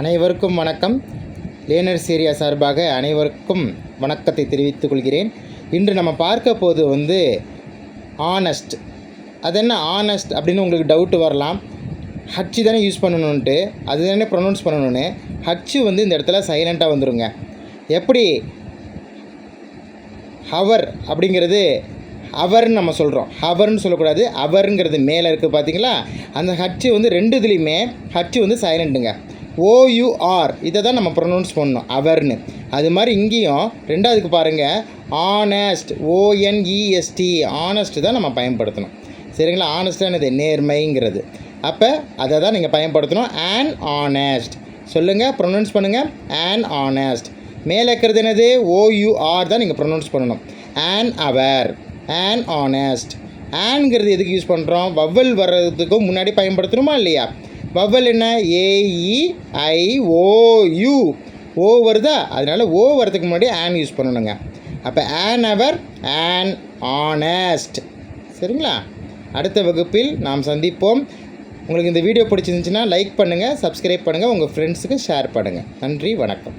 அனைவருக்கும் வணக்கம். Learners area சார்பாக அனைவருக்கும் வணக்கத்தை தெரிவித்துக் கொள்கிறேன். இன்று நம்ம பார்க்க போது ஆனஸ்ட். அது என்ன ஆனஸ்ட் அப்படின்னு உங்களுக்கு டவுட்டு வரலாம். ஹச்சு தானே யூஸ் பண்ணணுன்ட்டு, அது தானே ப்ரொனவுன்ஸ் பண்ணணுன்னு. ஹச்சு இந்த இடத்துல சைலண்ட்டாக வந்துடுங்க. எப்படி ஹவர் அப்படிங்கிறது அவர்னு நம்ம சொல்கிறோம், ஹவர்னு சொல்லக்கூடாது. அவருங்கிறது மேலே இருக்குது பார்த்தீங்களா, அந்த ஹச்சு ரெண்டு இதுலேயுமே ஹச்சு சைலண்ட்டுங்க. OUR இதை தான் நம்ம ப்ரொனவுன்ஸ் பண்ணணும், அவர்னு. அது மாதிரி இங்கேயும் ரெண்டாவதுக்கு பாருங்கள், ஆனஸ்ட், ONEST, ஆனஸ்ட் தான் நம்ம பயன்படுத்தணும். சரிங்களா? ஆனஸ்டானது நேர்மைங்கிறது. அப்போ அதை தான் நீங்கள் பயன்படுத்தணும். அண்ட் ஆனஸ்ட் சொல்லுங்கள், ப்ரொனவுன்ஸ் பண்ணுங்கள். And honest. மேலே இருக்கிறது என்னது? OUR தான் நீங்கள் ப்ரொனவுன்ஸ் பண்ணணும். And hour, and honest. ஆன்ங்கிறது எதுக்கு யூஸ் பண்ணுறோம்? வவ்வல் வர்றதுக்கும் முன்னாடி பயன்படுத்தணுமா இல்லையா? வவ்வல் என்ன? AEIOU. ஓ வருதா? அதனால் ஓ வரதுக்கு முன்னாடி ஆன் யூஸ் பண்ணணுங்க. அப்போ ஆன் அவர், ஆன் ஆனஸ்ட். சரிங்களா? அடுத்த வகுப்பில் நாம் சந்திப்போம். உங்களுக்கு இந்த வீடியோ பிடிச்சிருந்துச்சுன்னா லைக் பண்ணுங்கள், சப்ஸ்கிரைப் பண்ணுங்கள், உங்கள் ஃப்ரெண்ட்ஸுக்கு ஷேர் பண்ணுங்கள். நன்றி, வணக்கம்.